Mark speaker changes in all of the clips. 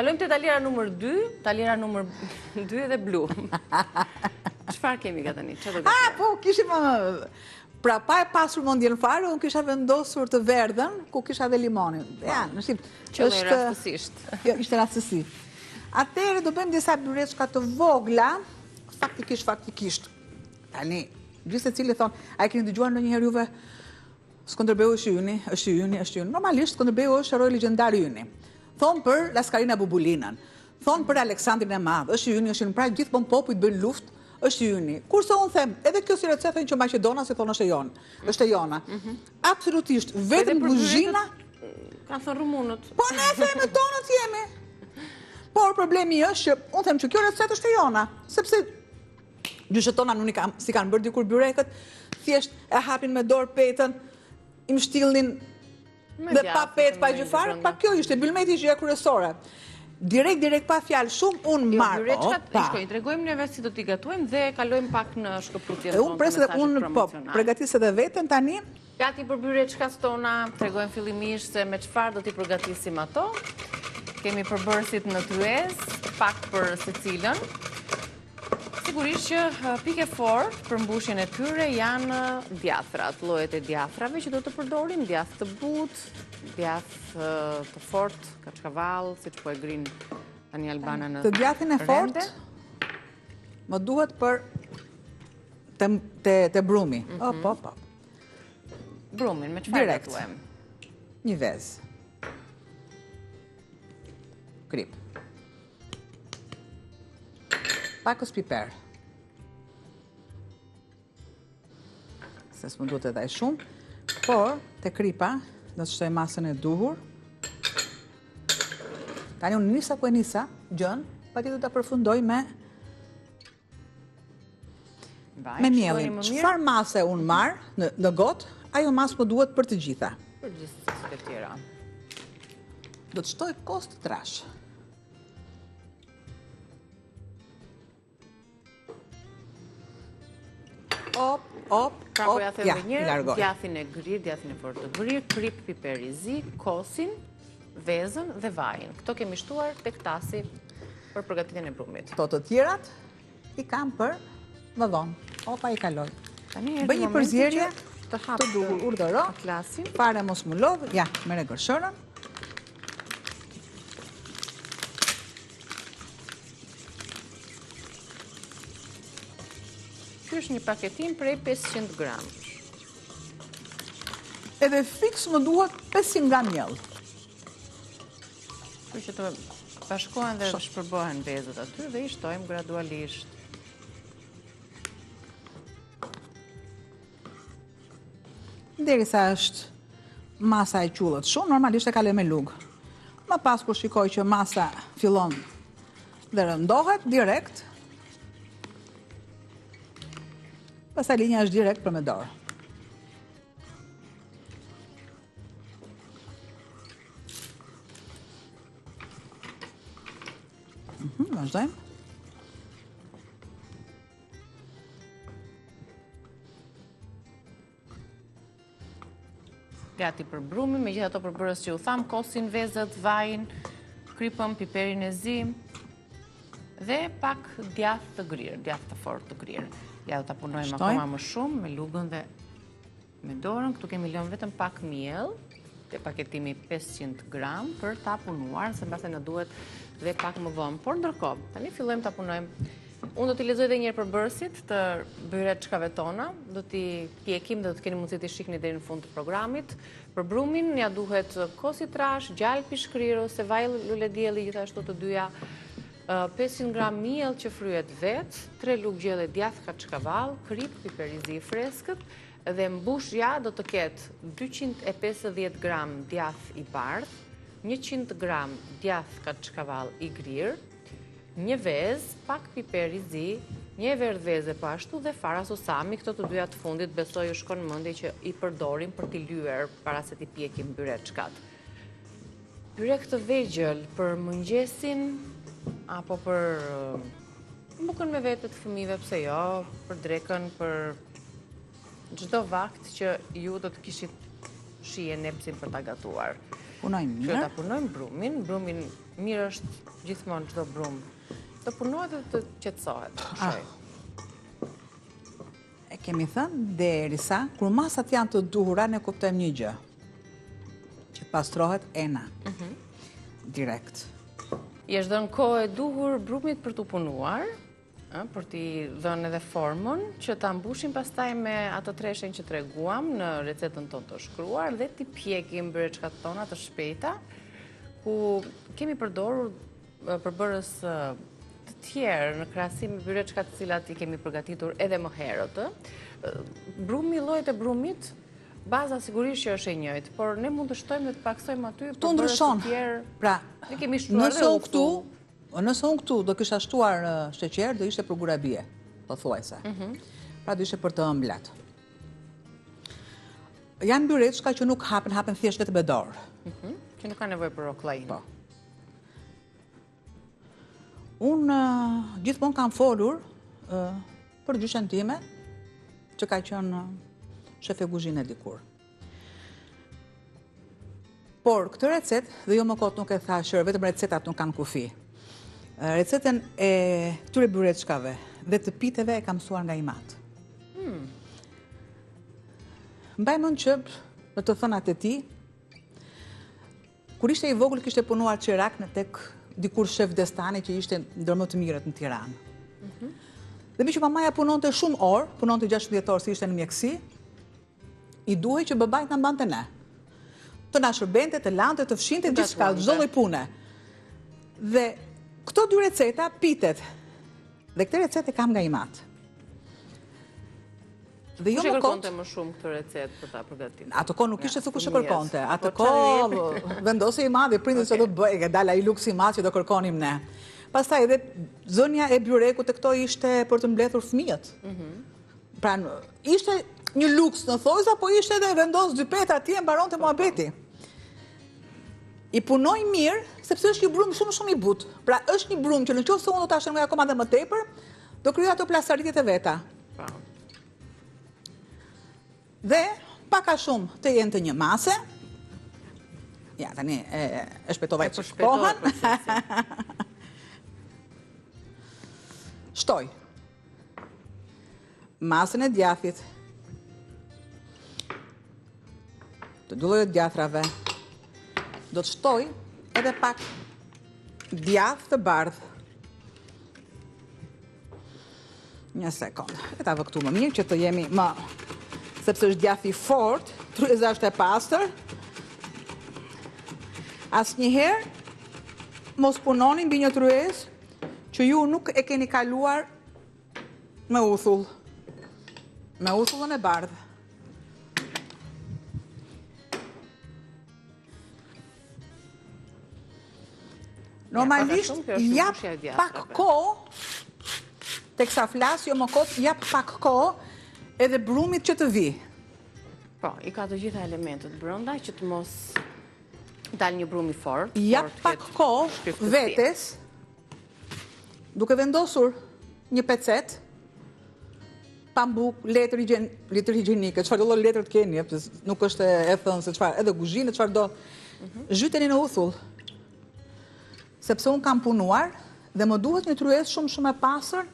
Speaker 1: Kalojmë te taliera numër 2, taliera numër 2 dhe blu. Çfarë kemi ka tani? Çfarë do të
Speaker 2: po, kishim... Pra, pa e pasur mendjen fare, unë kisha vendosur të verdhën, ku kisha dhe limonin. Ja, në shqip.
Speaker 1: Qëllë rastësisht.
Speaker 2: Jo, ishte rastësi. Atëherë do bëjmë disa byreçka të vogla, faktikisht. Tani, gjithë se cili thonë, a e keni dëgjuar ndonjëherë juve Skënderbeu është yni. Normalisht Skënderbeu është heroi legjendar yni. Thonë për Laskarina Bubulinën, thonë për Aleksandrin e Madh, është yni, pra gjithmonë popujt bëjnë luftë, është yni. Kurse unë them, edhe kjo si recetën që Maqedona si thonë është e jona. Absolutisht, vetëm kuzhina...
Speaker 1: Ka thënë rumunët.
Speaker 2: Po ne theme tonët jemi. Por problemi është që unë them që kjo recetë është e jona, sepse gjyshet tona nuk si kanë bërë dikur byrekët, thjesht e hapin me dorë petën, im shtillnin dhe pa petë, pa gjëfarë, pa kjo ishte bylmeti që kryesore. Direkt pa fjalë shumë, unë marë.
Speaker 1: Byreçkat, shkojnë, tregojmë neve si do t'i gatuajmë dhe kalojmë pak në shkëputjen tonë.
Speaker 2: Unë presë dhe unë pregatisë edhe vetën tani.
Speaker 1: Gati për byreçkat tona, tregojmë fillimisht se me çfarë do t'i përgatisim ato. Kemi përbërësit në tryez, pak për secilën. Sigurisht që pike fort për mbushjen e tyre janë djathrat, llojet e djathrave që do të përdorim, djath të butë, djath të fort, kaçkavall, siç po e grin tani Albana në
Speaker 2: të djathin e fort. Më duhet për te brumi. Po.
Speaker 1: Brumin, me çfarë gatuem?
Speaker 2: Një vezë. Krip. Pakës piper. Se s'më duhet edhe shumë, por te kripa do të shtoj masën e duhur. Tani unë nisa ku e nisa, gjën, patjetër ta përfundoj me mielin. Çfarë mase unë marr në gotë, ajo masë më duhet për të gjitha.
Speaker 1: Për gjithë të tjera.
Speaker 2: Do të shtoj kos të trash.
Speaker 1: Pra po ja them një herë, djathin e grir, djathin e fort të grir, krip, piper i zi, kosin, vezën dhe vajin. Këto kemi shtuar tek tasi për përgatitjen e brumit.
Speaker 2: Këto të tjerat i kam për më vonë. Opa i kaloj. Bëj një përzierje të duhur, urdhëro. Fare mos më lodh, ja, merre gërshërën.
Speaker 1: Ky është një paketim prej 500 gram.
Speaker 2: Edhe fiks më duhet 500 gram miell.
Speaker 1: Kështu që të bashkohen dhe shpërbohen vezët aty dhe i shtojmë gradualisht.
Speaker 2: Derisa është masa e qullët shumë, normalisht e kaloj me lugë. Më pas kur shikoj që masa fillon dhe rëndohet direkt, pastaj linja është direkt për me dorë. Vazhdojmë.
Speaker 1: Gati për brumin, me gjithë ato përbërës që u tham, kosin, vezët, vajin, kripën, piperin e zi dhe pak djath të grirë, djath të fort të grirë. Ja do ta punojmë akoma më shumë me lugën dhe me dorën. Këtu kemi lënë vetëm pak miell, te paketimi 500 gram për ta punuar, se mbase na duhet dhe pak më vonë. Por ndërkohë, tani fillojmë ta punojmë. Unë do t'i lexoj edhe një herë përbërësit të byreçkave tona, do t'i pjekim dhe do të keni mundësi t'i shikni deri në fund të programit. Për brumin ja duhet kosi trash, gjalp i shkrirë ose vaj luledielli, gjithashtu të dyja, 500 gram miell që fryhet vetë, 3 lugë gjelle djath kaçkavall, krip, piper i zi freskët dhe mbushja do të ketë 250 gram djath i bardh, 100 gram djath kaçkavall i grirë, një vezë, pak piper i zi, një verdh veze po ashtu dhe fara susami, këto të dyja të fundit besoj u shkon mendje që i përdorim për t'i lyer para se t'i pjekim byreçkat. Byrek të vegjël për mëngjesin apo për bukën me vete të fëmijëve, pse jo, për drekën, për çdo vakt që ju do të kishit shije nepsin për ta gatuar.
Speaker 2: Punojmë mirë.
Speaker 1: Që ta punojmë brumin. Brumin mirë është gjithmonë çdo brum të punohet dhe të qetësohet.
Speaker 2: E kemi thënë derisa kur masat janë të duhura ne kuptojmë një gjë. Që të pastrohet ena. Direkt.
Speaker 1: I është dhënë kohë e duhur brumit për të punuar, për t'i dhënë edhe formën, që ta mbushim pastaj me atë treshen që treguam në recetën tonë të shkruar dhe t'i pjekim byrechkat tona të shpejta, ku kemi përdorur përbërës të tjerë në krahasim me byrechkat të cilat i kemi përgatitur edhe më herët. Brumi, llojet e brumit, baza sigurisht që është e njëjtë, por ne mund të shtojmë dhe të paksojmë aty përbërës të tjerë.
Speaker 2: Pra,
Speaker 1: ne kemi shtuar dhe uthull.
Speaker 2: Nëse unë këtu do kisha shtuar sheqer, do ishte për gurabie, pothuajse. Pra do ishte për të ëmblat. Janë byrechka që nuk hapen thjesht vetëm me dorë.
Speaker 1: Që nuk ka nevojë për roklajin.
Speaker 2: Po. Unë gjithmonë kam folur për gjyshen time, që ka qenë shefe kuzhine dikur. Por këtë recet, dhe jo më kot nuk e thashër, vetëm recetat nuk kanë kufi. Recetën e këtyre byrechkave dhe të piteve e kam mësuar nga imat. Mbaj mend që në të thënat e tij, kur ishte i vogël kishte punuar qirak në tek dikur shef Destani që ishte ndër më të mirët në Tiranë. Dhe me që mamaja punonte shumë orë, punonte 16 orë si ishte në mjeksi, i duhej që babait na mbante ne. Të na shërbente, të lante, të fshinte gjithçka, çdo lloj pune. Dhe këto dy receta pitet. Dhe këtë recetë kam nga imat. Dhe jo
Speaker 1: Kush e
Speaker 2: më
Speaker 1: kërkonte më shumë këtë recetë për ta përgatitur?
Speaker 2: Atë kohë nuk ishte se kush e kërkonte. Atë kohë vendosi i madh, prindit se do të bëj, dal ai luksi i madh që do kërkonim ne. Pastaj edhe zënja e byrekut e këto ishte për të mbledhur fëmijët. Pra ishte një luks në thojza, po ishte edhe vendos dy petra atje mbaronte muhabeti. I punoj mirë, sepse është një brum shumë i butë. Pra është një brum që nëse unë do ta shërngoj akoma dhe më tepër, do krijoj ato plasaritjet e veta. Dhe paka shumë të jenë të një mase. Ja, tani e shpejtova që kohën. Shtoj masën e djathit, të dy llojet djathrave. Do të shtoj edhe pak djath të bardh. Një sekond. E ta vë këtu më mirë që të jemi më... Sepse është djath i fort, tryeza është e pastër. Asnjëherë mos punoni mbi një tryezë që ju nuk e keni kaluar me uthull. Me uthullën e bardhë. Normalisht jap pak kohë, teksa flas jo më kot, jap pak kohë edhe brumit që të vi.
Speaker 1: Po, i ka të gjitha elementet brenda që të mos dal një brum i fortë.
Speaker 2: Jap pak kohë vetes, duke vendosur një pecet, pambuk, letër higjienike, çfarë do letër të keni, nuk është e thënë se çfarë, edhe kuzhinë, çfarë do. Zhyteni në uthull. Sepse unë kam punuar dhe më duhet një tryezë shumë e pastër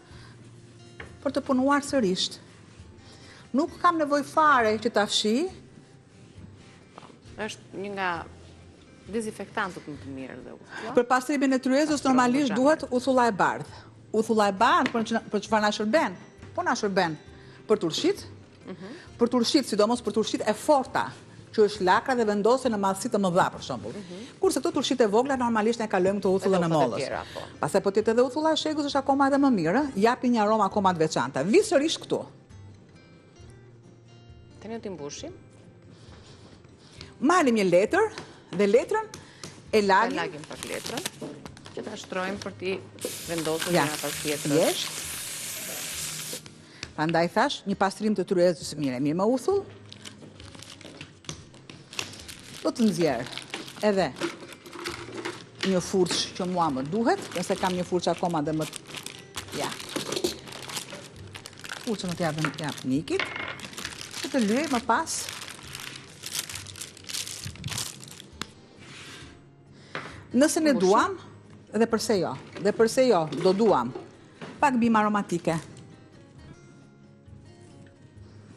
Speaker 2: për të punuar sërish. Nuk kam nevojë fare që ta fshi.
Speaker 1: Është një nga dezinfektantët më të mirë dhe uthulla.
Speaker 2: Për pastrimin e tryezës normalisht duhet uthulla e bardhë. Uthulla e bardhë për çfarë na shërben? Po na shërben për turshit. Për turshit, sidomos për turshit e forta, që është lakra dhe vendose në madhësi të mëdha për shembull. Kurse këto turshit e vogla normalisht ne kalojmë këto uthullën e mollës. Pastaj po tjetë edhe uthulla e shegës është akoma edhe më mirë, japi një aromë akoma të veçantë. Vi sërish këtu.
Speaker 1: Tani do t'i mbushim.
Speaker 2: Marrim një letër dhe letrën e
Speaker 1: lagim pak letrën, që ta shtrojmë për t'i vendosur nga pas tjetrës.
Speaker 2: Prandaj thash, një pastrim të tryezës mirë me uthull. Do të nxjerr edhe një furçë që mua më duhet, nëse kam një furçë akoma dhe më... Ja. Furçën të jap Nikit, që të lyej më pas. Nëse ne duam, Dhe përse jo? Dhe përse jo? Do duam pak bimë aromatike.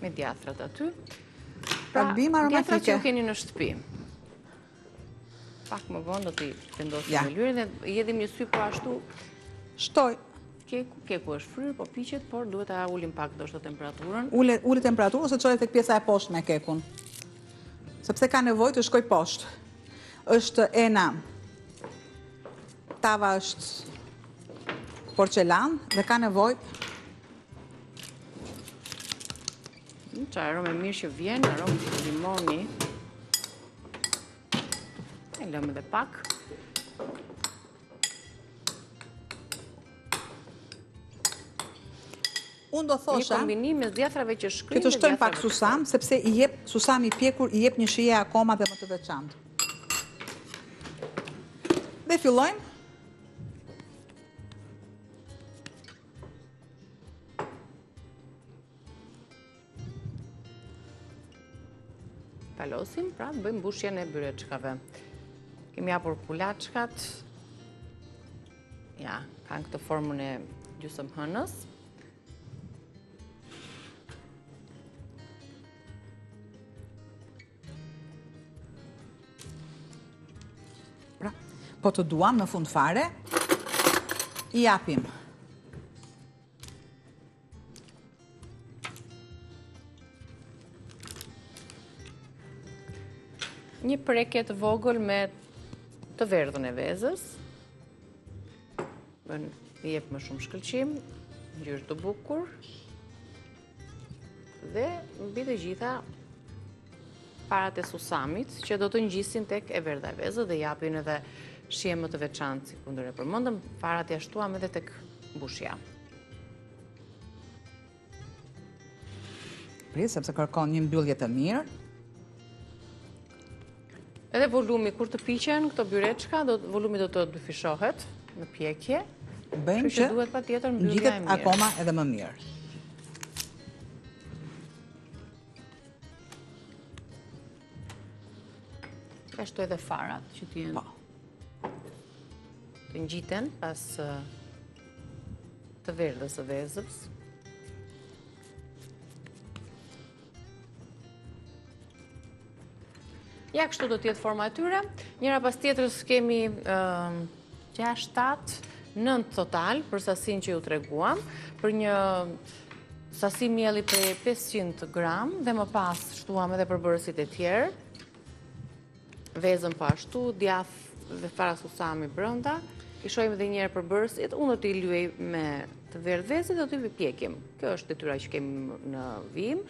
Speaker 1: Me djathrat aty.
Speaker 2: Pak bimë
Speaker 1: Djathrat që
Speaker 2: aromatike.
Speaker 1: ju keni në shtëpi. Pak më vonë do t'i vendosim
Speaker 2: Ja.
Speaker 1: me lyrin dhe jedhim një sy po ashtu.
Speaker 2: Shtoj.
Speaker 1: Keku është fryrë, po piqet, por duhet ta ulim pak ndoshta temperaturën.
Speaker 2: Ule temperaturën ose çojë tek pjesa e poshtë me kekun. Sepse ka nevojë të shkoj poshtë. Është ena. Tava është porcelan dhe ka nevojë
Speaker 1: Qa aromë mirë që vjen, aromë limoni. E lëmë edhe pak.
Speaker 2: Unë do
Speaker 1: Një
Speaker 2: thosha
Speaker 1: kombinim mes djathrave që shkrin
Speaker 2: që të shtojmë pak susam, sepse i jep susami i pjekur i jep një shije akoma dhe më të veçantë. Dhe fillojmë.
Speaker 1: Palosim, pra bëjmë mbushjen e byreçkave. Kemi hapur kulaçkat. Ja, kanë këtë formën e gjysmë hënës.
Speaker 2: Pra, po të duam në fund fare, i japim
Speaker 1: Një prekje të vogël me të verdhën e vezës. I jep më shumë shkëlqim, ngjyrë të bukur. Dhe mbi të gjitha parat e susamit që do të ngjisin tek e verdha e vezës dhe japin edhe shije më të veçantë, si kundër e përmendëm, parat ja shtuam edhe tek mbushja.
Speaker 2: Prit, sepse kërkon një mbyllje të mirë.
Speaker 1: Edhe volumi, kur të piqen këto byreçka, volumi do të dyfishohet në pjekje.
Speaker 2: Bëjmë
Speaker 1: Kështu që
Speaker 2: që
Speaker 1: duhet patjetër mbyllja e
Speaker 2: ngjitet
Speaker 1: mirë.
Speaker 2: akoma edhe më mirë.
Speaker 1: Ja shtoj edhe farat që të jenë të ngjiten pas të verdhës së vezës. Ja, kështu do t'jetë forma e tyre. Njëra pas tjetrës kemi 6, 7, 9 total për sasin që ju treguam, për një sasi mielli prej 500 gram dhe më pas shtuam edhe përbërësit e tjerë, vezën pa ashtu, djath dhe fara susami brënda, i shojmë dhe njerë përbërësit, unë do t'i lyej me të verdhë vezë dhe do t'i pjekim. Kjo është detyra që kemi në vim.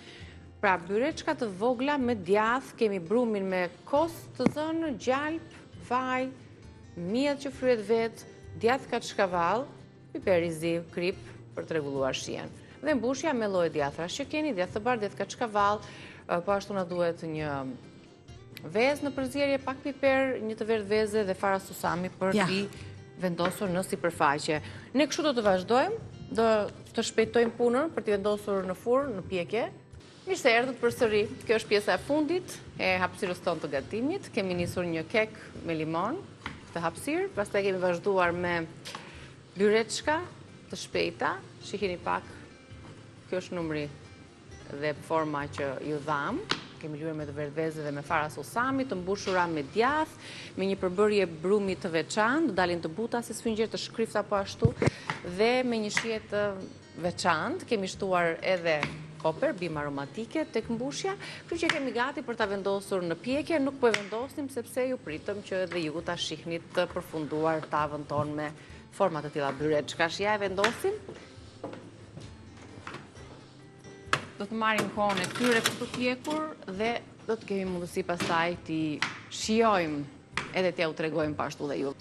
Speaker 1: Pra, byreçka të vogla me djath, kemi brumin me kos të zënë, gjalp, vaj, mjedh që fryet vetë, djath kaçkavall, piper i zi, krip për të rregulluar shijen. Dhe mbushja me lloje djathrash që keni, djath të bardhë, djath kaçkavall, po ashtu na duhet një vezë në përzierje, pak piper, një të verdhë vezë dhe fara susami për t'i vendosur në sipërfaqe. Ne kështu do të vazhdojmë, do të shpejtojmë punën për t'i vendosur në furrë, në pjekje. Mirë se erdhët përsëri. Kjo është pjesa e fundit e hapësirës tonë të gatimit. Kemi nisur një kek me limon të hapësirë, pastaj kemi vazhduar me byreçka të shpejta. Shihini pak, kjo është numri dhe forma që ju dham. Kemi lyer me të verdhëvezë dhe me fara susami, të mbushura me djath, me një përbërje brumi të veçantë, do dalin të buta si sfyngjër të shkrifta po ashtu, dhe me një shije të veçantë. Kemi shtuar edhe koper, bimë aromatike tek mbushja, kështu që kemi gati për ta vendosur në pjekje, nuk po e vendosim sepse ju pritëm që edhe ju ta shihnit të përfunduar tavën tonë me forma të tilla byreçkash. Ja e vendosim. Do të marrim kohën e tyre për të pjekur dhe do të kemi mundësi pastaj t'i shijojmë edhe t'ja u tregojmë pa ashtu dhe ju.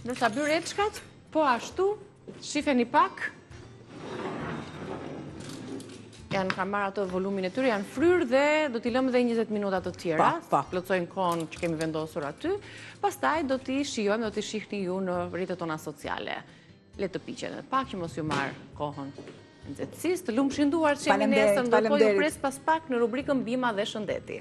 Speaker 1: Ndërsa byreçkat, po ashtu, shifeni pak, janë kanë marrë ato volumin e tyre, janë fryrë dhe do t'i lëmë dhe 20 minuta të tjera, plotësojnë kohën që kemi vendosur aty, pastaj do t'i shijojmë, do t'i shihni ju në rrjetet tona sociale. Le të piqen edhe pak që mos ju marr kohën nxehtësisë, të lumshin duart që jemi nesër, ndërkohë ju pres pas pak në rubrikën Bima dhe Shëndeti.